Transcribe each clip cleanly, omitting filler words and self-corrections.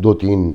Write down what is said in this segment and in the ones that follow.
2-3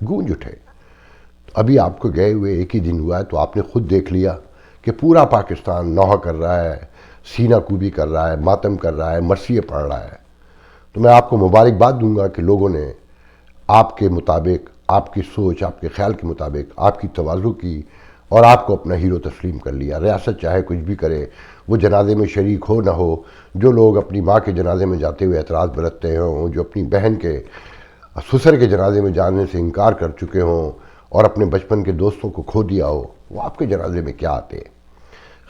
گونج اٹھے. ابھی آپ کو گئے ہوئے ایک ہی دن ہوا ہے تو آپ نے خود دیکھ لیا کہ پورا پاکستان نوحہ کر رہا ہے، سینہ کوبی کر رہا ہے، ماتم کر رہا ہے، مرثیے پڑھ رہا ہے. تو میں آپ کو مبارکباد دوں گا کہ لوگوں نے آپ کے مطابق، آپ کی سوچ، آپ کے خیال کے مطابق آپ کی تواضع کی اور آپ کو اپنا ہیرو تسلیم کر لیا. ریاست چاہے کچھ بھی کرے، وہ جنازے میں شریک ہو نہ ہو، جو لوگ اپنی ماں کے جنازے میں جاتے ہوئے اعتراض برتتے ہوں، جو اپنی بہن کے سسر کے جنازے میں جانے سے انکار کر چکے ہوں اور اپنے بچپن کے دوستوں کو کھو دیا ہو، وہ آپ کے جنازے میں کیا آتے.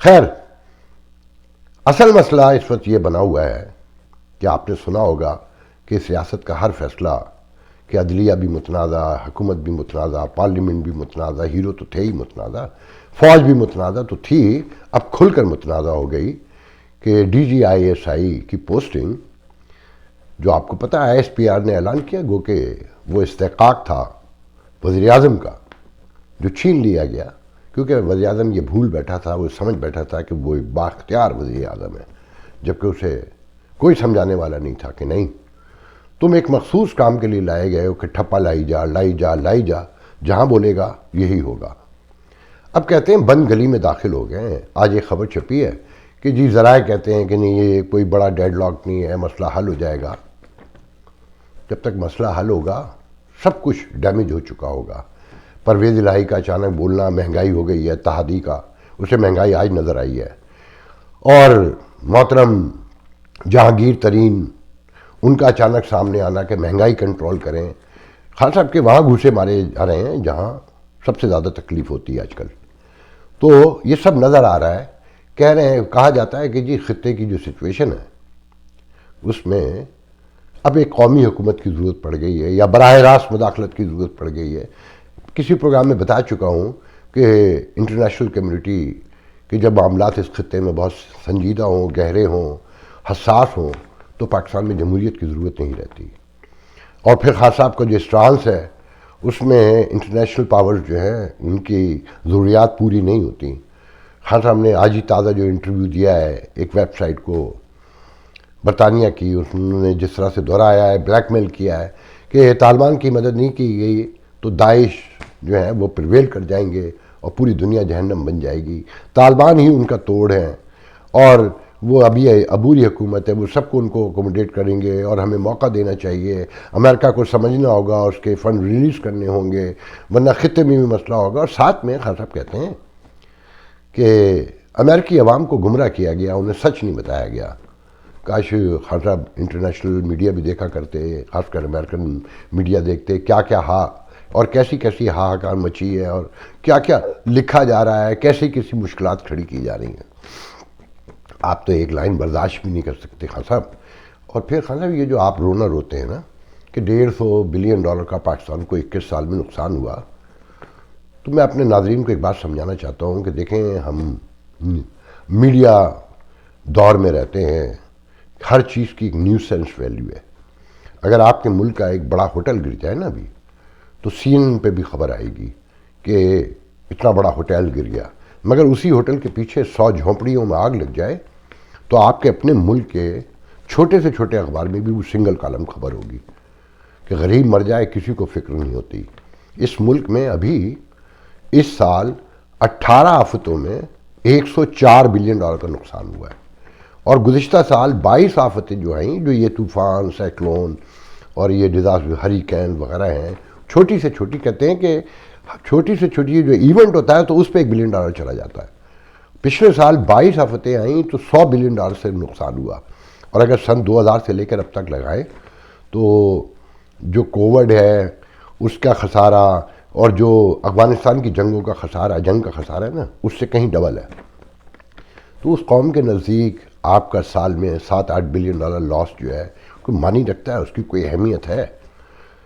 خیر، اصل مسئلہ اس وقت یہ بنا ہوا ہے کہ آپ نے سنا ہوگا کہ سیاست کا ہر فیصلہ، کہ عدلیہ بھی متنازع، حکومت بھی متنازع، پارلیمنٹ بھی متنازع، ہیرو تو تھے ہی متنازع، فوج بھی متنازع تو تھی، اب کھل کر متنازع ہو گئی کہ D G I S I کی پوسٹنگ، جو آپ کو پتہ ہے ایس پی آر نے اعلان کیا گو کہ وہ استحقاق تھا وزیر اعظم کا جو چھین لیا گیا، کیونکہ وزیر اعظم یہ بھول بیٹھا تھا، وہ سمجھ بیٹھا تھا کہ وہ بااختیار وزیر اعظم ہے، جبکہ اسے کوئی سمجھانے والا نہیں تھا کہ نہیں، تم ایک مخصوص کام کے لیے لائے گئے ہو کہ ٹھپا لائی جا لائی جا لائی جا، جہاں بولے گا یہی ہوگا. اب کہتے ہیں بند گلی میں داخل ہو گئے ہیں. آج ایک خبر چھپی ہے کہ جی ذرائع کہتے ہیں کہ نہیں یہ کوئی بڑا ڈیڈ لاک نہیں ہے، مسئلہ حل ہو جائے گا. جب تک مسئلہ حل ہوگا سب کچھ ڈیمیج ہو چکا ہوگا. پرویز الہی کا اچانک بولنا مہنگائی ہو گئی ہے، تہادی کا، اسے مہنگائی آج نظر آئی ہے. اور محترم جہانگیر ترین، ان کا اچانک سامنے آنا کہ مہنگائی کنٹرول کریں. خان صاحب کے وہاں گھوسے مارے جا رہے ہیں جہاں سب سے زیادہ تکلیف ہوتی ہے آج کل. تو یہ سب نظر آ رہا ہے. کہہ رہے ہیں، کہا جاتا ہے کہ جی خطے کی جو سچویشن ہے اس میں اب ایک قومی حکومت کی ضرورت پڑ گئی ہے یا براہ راست مداخلت کی ضرورت پڑ گئی ہے. کسی پروگرام میں بتا چکا ہوں کہ انٹرنیشنل کمیونٹی کے جب معاملات اس خطے میں بہت سنجیدہ ہوں، گہرے ہوں، حساس ہوں، تو پاکستان میں جمہوریت کی ضرورت نہیں رہتی. اور پھر خان صاحب کا جو اسٹرانس ہے اس میں انٹرنیشنل پاورز جو ہیں ان کی ضروریات پوری نہیں ہوتی. خان صاحب نے آج ہی تازہ جو انٹرویو دیا ہے ایک ویب سائٹ کو برطانیہ کی، انہوں نے جس طرح سے دہرایا ہے، بلیک میل کیا ہے کہ طالبان کی مدد نہیں کی گئی تو داعش جو ہے وہ پریویل کر جائیں گے اور پوری دنیا جہنم بن جائے گی. طالبان ہی ان کا توڑ ہیں اور وہ ابھی عبوری حکومت ہے، وہ سب کو ان کو اکوموڈیٹ کریں گے اور ہمیں موقع دینا چاہیے. امریکہ کو سمجھنا ہوگا، اس کے فنڈ ریلیز کرنے ہوں گے، ورنہ خطے میں بھی مسئلہ ہوگا. اور ساتھ میں خان صاحب کہتے ہیں کہ امریکی عوام کو گمراہ کیا گیا، انہیں سچ نہیں بتایا گیا. کاش خان صاحب انٹرنیشنل میڈیا بھی دیکھا کرتے، خاص کر امریکن میڈیا دیکھتے، کیا کیا اور کیسی کیسی ہاہاکار مچی ہے اور کیا کیا لکھا جا رہا ہے، کیسی کیسی مشکلات کھڑی کی جا رہی ہیں. آپ تو ایک لائن برداشت بھی نہیں کر سکتے خان صاحب. اور پھر خان صاحب یہ جو آپ رونا روتے ہیں نا کہ $150 بلین کا پاکستان کو 21 سال میں نقصان ہوا، تو میں اپنے ناظرین کو ایک بات سمجھانا چاہتا ہوں کہ دیکھیں ہم میڈیا دور میں رہتے ہیں، ہر چیز کی ایک نیوز سینس ویلیو ہے. اگر آپ کے ملک کا ایک بڑا ہوٹل گر جائے نا ابھی تو CNN پہ بھی خبر آئے گی کہ اتنا بڑا ہوٹل گر گیا، مگر اسی ہوٹل کے پیچھے 100 جھونپڑیوں میں آگ لگ جائے تو آپ کے اپنے ملک کے چھوٹے سے چھوٹے اخبار میں بھی وہ سنگل کالم خبر ہوگی کہ غریب مر جائے کسی کو فکر نہیں ہوتی. اس ملک میں ابھی اس سال 18 آفتوں میں $104 بلین کا نقصان ہوا ہے، اور گزشتہ سال 22 آفتیں جو ہیں، جو یہ طوفان، سائیکلون اور یہ ڈیزاسٹر ہریکین وغیرہ ہیں، چھوٹی سے چھوٹی، کہتے ہیں کہ چھوٹی سے چھوٹی جو ایونٹ ہوتا ہے تو اس پہ $1 بلین چلا جاتا ہے. پچھلے سال 22 آفتیں آئیں تو $100 بلین سے نقصان ہوا. اور اگر سن 2000 سے لے کر اب تک لگائیں تو جو کووڈ ہے اس کا خسارہ اور جو افغانستان کی جنگوں کا خسارہ، جنگ کا خسارہ ہے نا، اس سے کہیں ڈبل ہے. تو اس قوم کے نزدیک آپ کا سال میں $7-8 بلین لاس جو ہے کوئی معنی رکھتا ہے؟ اس کی کوئی اہمیت ہے؟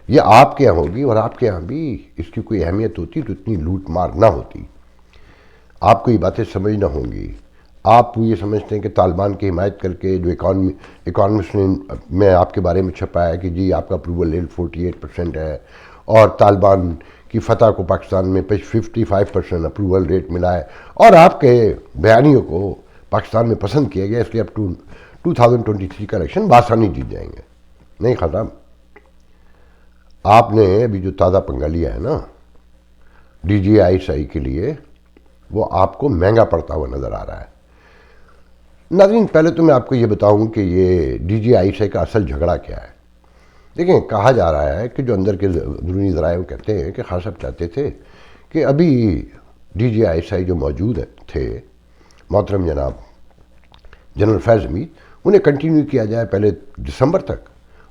یہ آپ کے یہاں ہوگی اور آپ کے یہاں بھی اس کی کوئی اہمیت ہوتی تو اتنی لوٹ مار نہ ہوتی. آپ کو یہ باتیں سمجھنا ہوں گی. آپ یہ سمجھتے ہیں کہ طالبان کی حمایت کر کے جو اکانومسٹ نے میں آپ کے بارے میں چھپا ہے کہ جی آپ کا اپروول ریٹ 48% ہے اور طالبان کی فتح کو پاکستان میں 55% اپروول ریٹ ملا ہے اور آپ کے بیانیوں کو پاکستان میں پسند کیا گیا، اس لیے اب 2023 کا الیکشن بآسانی جیت جائیں گے. نہیں خان صاحب، آپ نے ابھی جو تازہ پنگا لیا ہے نا D G I S I کے لیے، وہ آپ کو مہنگا پڑتا ہوا نظر آ رہا ہے۔ ناظرین، پہلے تو میں آپ کو یہ بتاؤں کہ یہ D G I S I کا اصل جھگڑا کیا ہے۔ دیکھیں، کہا جا رہا ہے کہ جو اندر کے درونی ذرائع وہ کہتے ہیں کہ خان صاحب چاہتے تھے کہ ابھی D G I S I جو موجود تھے محترم جناب جنرل فیض حمید، انہیں کنٹینیو کیا جائے پہلے دسمبر تک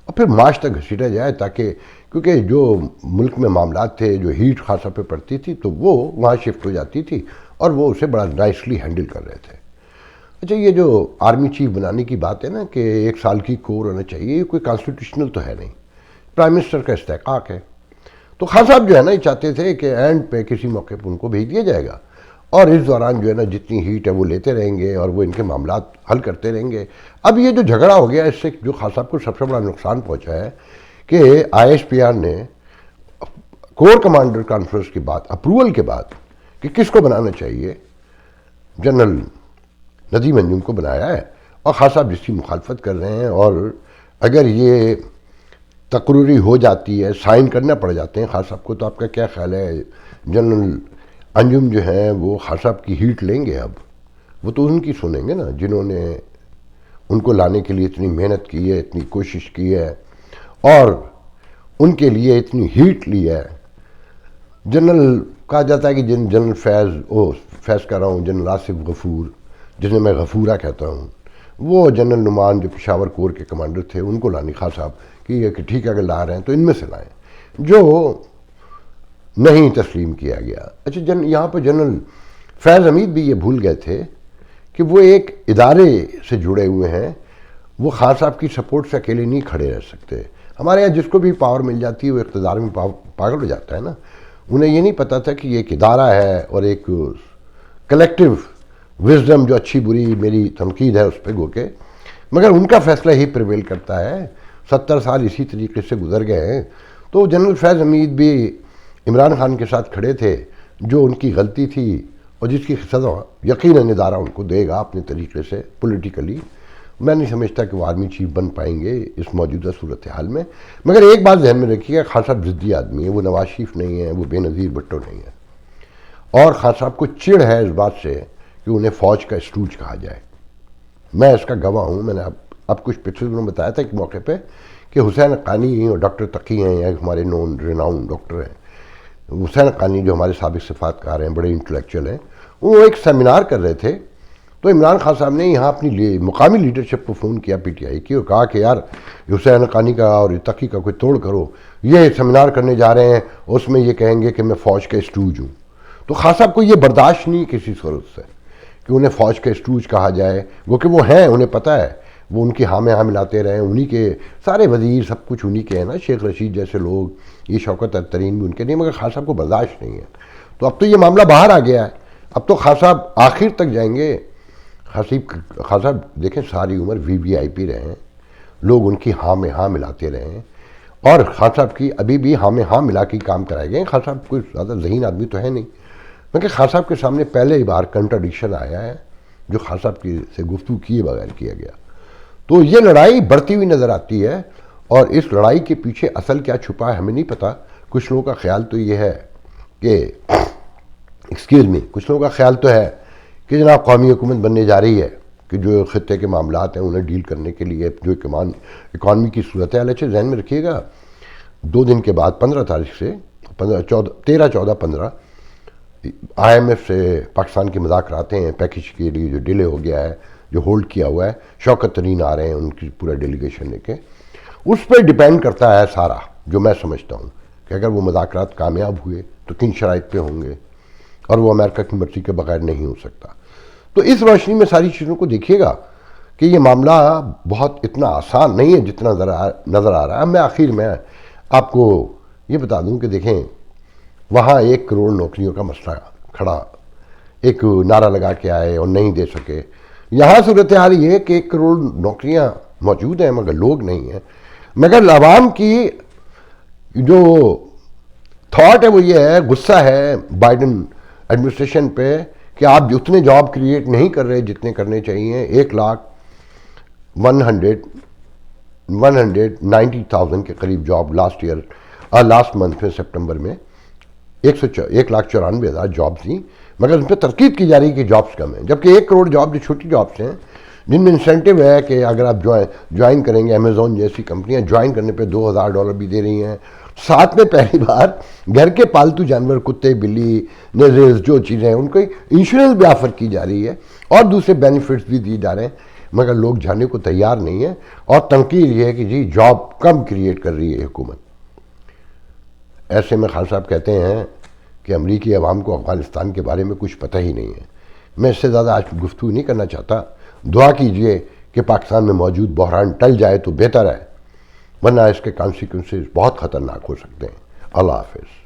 اور پھر مارچ تک گھسیٹا جائے، تاکہ کیونکہ جو ملک میں معاملات تھے، جو ہیٹ خان صاحب پہ پڑتی تھی تو وہ وہاں شفٹ ہو جاتی تھی اور وہ اسے بڑا نائسلی ہینڈل کر رہے تھے۔ اچھا، یہ جو آرمی چیف بنانے کی بات ہے نا کہ 1 سال کی کور ہونا چاہیے، یہ کوئی کانسٹیٹیوشنل تو ہے نہیں، پرائم منسٹر کا استحقاق ہے۔ تو خان صاحب جو ہے نا یہ چاہتے تھے کہ اینڈ پہ کسی موقع پہ ان کو بھیج دیا جائے گا اور اس دوران جو ہے نا جتنی ہیٹ ہے وہ لیتے رہیں گے اور وہ ان کے معاملات حل کرتے رہیں گے۔ اب یہ جو جھگڑا ہو گیا، اس سے جو خان صاحب کو سب سے بڑا نقصان پہنچا ہے کہ آئی ایس پی آر نے کور کمانڈر کانفرنس کی بات اپروول کے بعد کہ کس کو بنانا چاہیے، جنرل ندیم انجم کو بنایا ہے، اور خان صاحب جس کی مخالفت کر رہے ہیں، اور اگر یہ تقرری ہو جاتی ہے، سائن کرنا پڑ جاتے ہیں خان صاحب کو، تو آپ کا کیا خیال ہے جنرل انجم جو ہیں وہ خان صاحب کی ہیٹ لیں گے؟ اب وہ تو ان کی سنیں گے نا، جنہوں نے ان کو لانے کے لیے اتنی محنت کی ہے، اتنی کوشش کی ہے اور ان کے لیے اتنی ہیٹ لی ہے۔ جنرل کہا جاتا ہے کہ جنرل فیض کہہ رہا ہوں، جنرل آصف غفور، جنہیں میں غفورہ کہتا ہوں، وہ جنرل نعمان جو پشاور کور کے کمانڈر تھے، ان کو لانی خان صاحب کہ ٹھیک ہے اگر لا رہے ہیں تو ان میں سے لائیں، جو نہیں تسلیم کیا گیا۔ اچھا، یہاں پہ جنرل فیض حمید بھی یہ بھول گئے تھے کہ وہ ایک ادارے سے جڑے ہوئے ہیں، وہ خان صاحب کی سپورٹ سے اکیلے نہیں کھڑے رہ سکتے۔ ہمارے یہاں جس کو بھی پاور مل جاتی ہے وہ اقتدار میں پاگل ہو جاتا ہے نا۔ انہیں یہ نہیں پتہ تھا کہ یہ ایک ادارہ ہے اور ایک کلیکٹیو وزڈم، جو اچھی بری میری تنقید ہے اس پہ گو کے، مگر ان کا فیصلہ ہی پریویل کرتا ہے۔ 70 سال اسی طریقے سے گزر گئے ہیں، تو جنرل فیض حمید بھی عمران خان کے ساتھ کھڑے تھے، جو ان کی غلطی تھی اور جس کی سزا یقیناً ادارہ ان کو دے گا اپنے طریقے سے پولیٹیکلی۔ میں نہیں سمجھتا کہ وہ آرمی چیف بن پائیں گے اس موجودہ صورتحال میں، مگر ایک بات ذہن میں رکھیے گا، خان صاحب ضدی آدمی ہے، وہ نواز شریف نہیں ہے، وہ بے نظیر بھٹو نہیں ہے، اور خان صاحب کو چڑ ہے اس بات سے کہ انہیں فوج کا اسٹوج کہا جائے۔ میں اس کا گواہ ہوں، میں نے اب کچھ پچھلے دنوں بتایا تھا ایک موقع پہ کہ حسین حقانی اور ڈاکٹر تقی ہیں، ایک ہمارے نون ریناؤن ڈاکٹر ہیں، حسین حقانی جو ہمارے سابق صفات کار ہیں، بڑے انٹلیکچوئل ہیں، وہ ایک سیمینار کر رہے تھے، تو عمران خان صاحب نے یہاں اپنی مقامی لیڈرشپ کو فون کیا پی ٹی آئی کی اور کہا کہ یار حسین حقانی کا اور تقی کا کوئی توڑ کرو، یہ سیمینار کرنے جا رہے ہیں اس میں یہ کہیں گے کہ میں فوج کا اسٹوج ہوں۔ تو خان صاحب کو یہ برداشت نہیں کسی صورت سے کہ انہیں فوج کا اسٹوج کہا جائے، وہ کہ وہ ہیں، انہیں پتہ ہے، وہ ان کی ہاں میں ہاں ملاتے رہے، انہی کے سارے وزیر سب کچھ انہی کے ہیں نا، شیخ رشید جیسے لوگ، یہ شوکت ترین بھی ان کے نہیں، مگر خان صاحب کو برداشت نہیں ہے۔ تو اب تو یہ معاملہ باہر آ گیا ہے، اب تو خان صاحب آخر تک جائیں گے۔ خان صاحب دیکھیں ساری عمر وی وی آئی پی رہے ہیں، لوگ ان کی ہاں میں ہاں ملاتے رہے ہیں، اور خان صاحب کی ابھی بھی ہاں میں ہاں ملا کے کام کرائے گئے ہیں۔ خان صاحب کوئی زیادہ ذہین آدمی تو ہے نہیں، کیونکہ خان صاحب کے سامنے پہلے ہی بار کنٹراڈکشن آیا ہے جو خان صاحب کی سے گفتگو کیے بغیر کیا گیا۔ تو یہ لڑائی بڑھتی ہوئی نظر آتی ہے، اور اس لڑائی کے پیچھے اصل کیا چھپا ہے ہمیں نہیں پتہ۔ کچھ لوگوں کا خیال تو یہ ہے کہ کچھ لوگوں کا خیال تو ہے کہ جناب قومی حکومت بننے جا رہی ہے، کہ جو خطے کے معاملات ہیں انہیں ڈیل کرنے کے لیے جو اکانومی کی صورت ہے، اچھے ذہن میں رکھیے گا 2 دن کے بعد 15 تاریخ سے 13، 14، 15 آئی ایم ایف سے پاکستان کے مذاکرات ہیں پیکج کے لیے جو ڈیلے ہو گیا ہے، جو ہولڈ کیا ہوا ہے، شوکت ترین آ رہے ہیں ان کی پورا ڈیلیگیشن لے کے، اس پہ ڈیپینڈ کرتا ہے سارا، جو میں سمجھتا ہوں کہ اگر وہ مذاکرات کامیاب ہوئے تو کن شرائط پہ ہوں گے، اور وہ امریکہ کی مرضی کے بغیر نہیں ہو سکتا۔ تو اس روشنی میں ساری چیزوں کو دیکھیے گا کہ یہ معاملہ بہت اتنا آسان نہیں ہے جتنا نظر آ رہا ہے۔ میں آخر میں آپ کو یہ بتا دوں کہ دیکھیں وہاں 1 کروڑ نوکریوں کا مسئلہ کھڑا، ایک نعرہ لگا کے آئے اور نہیں دے سکے۔ یہاں صورتحال یہ ہے کہ 1 کروڑ نوکریاں موجود ہیں مگر لوگ نہیں ہیں، مگر عوام کی جو تھاٹ ہے وہ یہ ہے، غصہ ہے بائیڈن ایڈمنسٹریشن پہ کہ آپ اتنے جاب کریٹ نہیں کر رہے جتنے کرنے چاہیے۔ 1,190,000 کے قریب job last year last month میں سپٹمبر میں 1,94,000 جابس تھیں، مگر ان پہ ترکیب کی جا رہی ہے کہ جابس کم ہیں، جبکہ 1 کروڑ جاب جو چھوٹی جابس ہیں جن میں انسینٹیو ہے کہ اگر آپ جوائن کریں گے، امیزون جیسی کمپنیاں جوائن کرنے پہ $2,000 بھی دے رہی ہیں، ساتھ میں پہلی بار گھر کے پالتو جانور کتے بلی نیزز جو چیزیں ہیں ان کو انشورنس بھی آفر کی جا رہی ہے اور دوسرے بینیفٹس بھی دیے جا رہے ہیں، مگر لوگ جانے کو تیار نہیں ہیں، اور تنقید یہ ہے کہ جی جاب کم کریٹ کر رہی ہے حکومت۔ ایسے میں خان صاحب کہتے ہیں کہ امریکی عوام کو افغانستان کے بارے میں کچھ پتہ ہی نہیں ہے۔ میں اس سے زیادہ آج گفتگو نہیں کرنا چاہتا، دعا کیجئے کہ پاکستان میں موجود بحران ٹل جائے تو بہتر ہے، ورنہ اس کے کانسیکوینسز بہت خطرناک ہو سکتے ہیں۔ اللہ حافظ۔